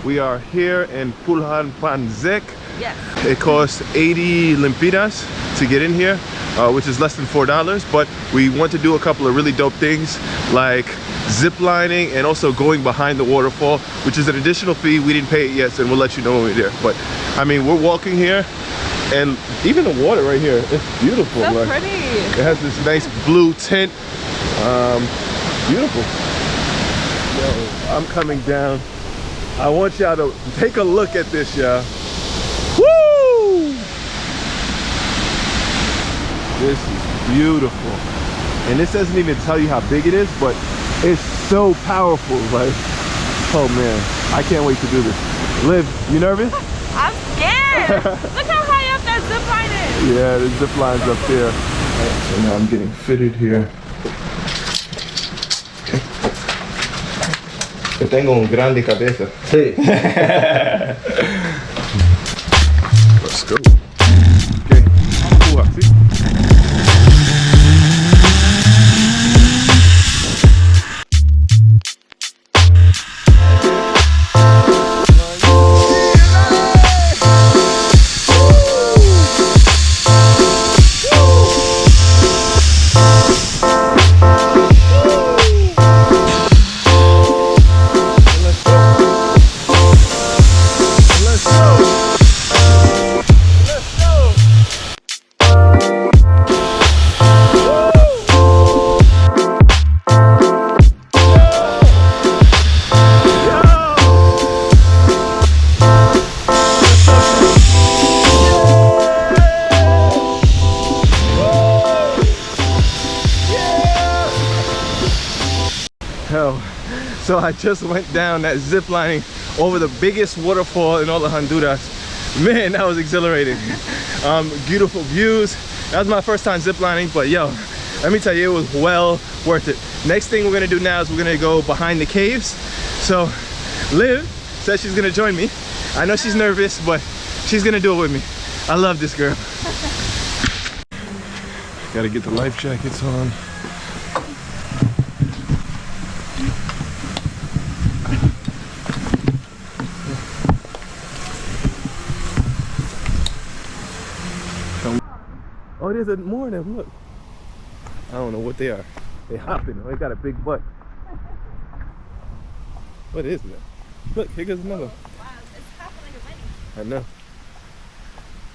We are here in Pulhpanzak. Yes. It costs 80 lempiras to get in here, which is less than $4. But we want to do a couple of really dope things like ziplining and also going behind the waterfall, which is an additional fee. We didn't pay it yet, so we'll let you know when we're there. But I mean, we're walking here, and even the water right here, it's beautiful. So like, pretty. it has this nice blue tint. Beautiful. Yo, I'm coming down. I want y'all to take a look at this, y'all. Woo! This is beautiful. And this doesn't even tell you how big it is, but it's so powerful. Like, oh man, I can't wait to do this. Liv, you nervous? I'm scared. Look how high up that zip line is. Yeah, the zip line's up there. So now I'm getting fitted here. Yo tengo un grande cabeza. Sí. Let's go. Okay. See? So I just went down that zip lining over the biggest waterfall in all of Honduras. Man, that was exhilarating. Beautiful views. That was my first time zip lining, but yo, let me tell you, it was well worth it. Next thing we're gonna do now is we're gonna go behind the caves. So Liv says she's gonna join me. I know she's nervous, but she's gonna do it with me. I love this girl. Gotta get the life jackets on. Oh, there's more of them, look. I don't know what they are. They hopping. They got a big butt. What is that? Look, here goes another. Wow, it's hopping like a bunny. I know.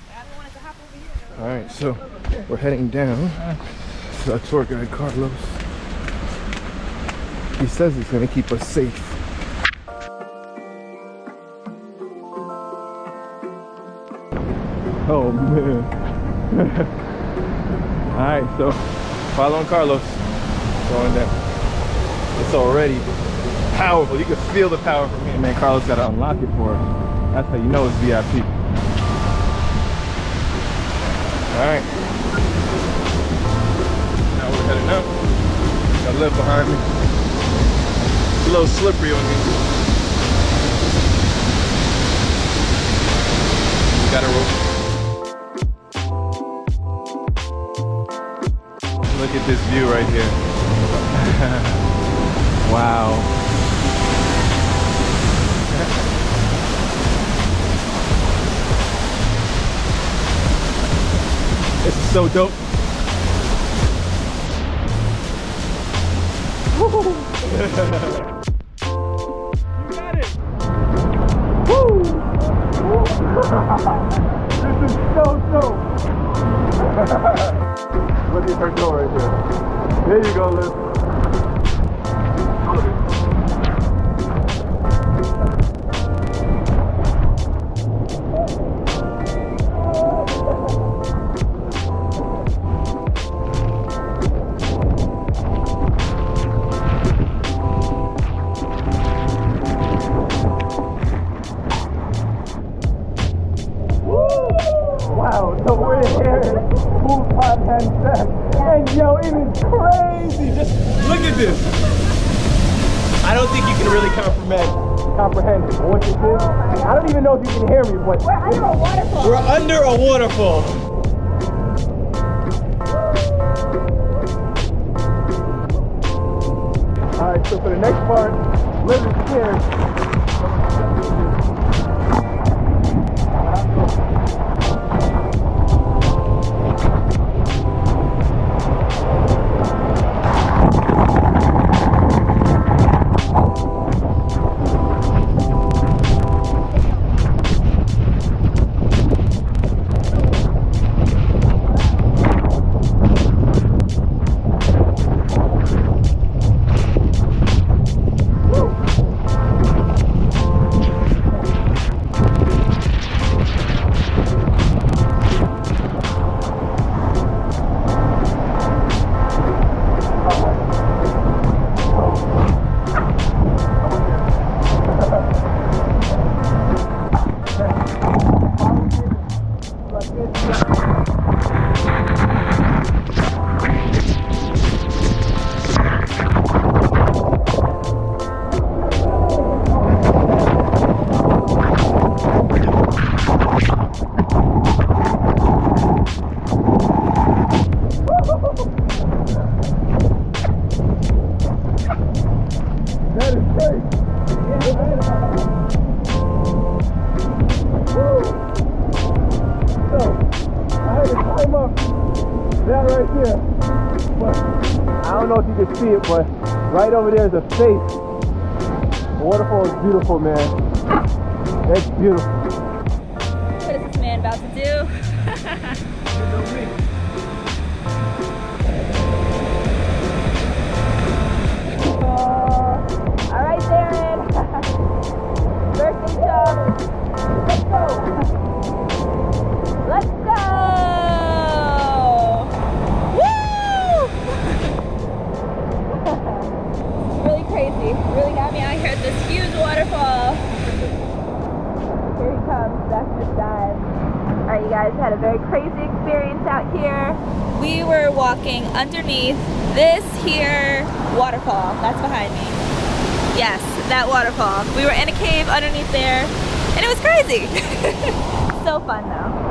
I don't want it to hop over here. Alright, so we're heading down to our tour guide, Carlos. He says he's going to keep us safe. Oh, man. Alright, so following Carlos, going down. It's already powerful. You can feel the power from here. Man, Carlos got to unlock it for us. That's how you know it's VIP. Alright. Now we're heading out. Got Liv behind me. It's a little slippery on me. Got a rope. Look at this view right here. Wow. This is so dope. You got it. Woo! This is so dope. Look at her go right there. There you go, Liv. Wow, so we're here in Pulhpanzak. And yo, it is crazy. Just look at this. I don't think you can really comprehend what this is. I don't even know if you can hear me, but we're under a waterfall. We're under a waterfall. Alright, so for the next part, Liv is scared. know if you can see it, but right over there is a face. The waterfall is beautiful, man. It's beautiful. What is this man about to do? Oh, all right, Darren. First and jump. Let's go. Let's go. Woo! Really crazy. Really got me out here at this huge waterfall. Here he comes. That's the dive. All right, you guys had a very crazy experience out here. We were walking underneath this here waterfall. That's behind me. Yes, that waterfall. We were in a cave underneath there, and it was crazy. So fun though.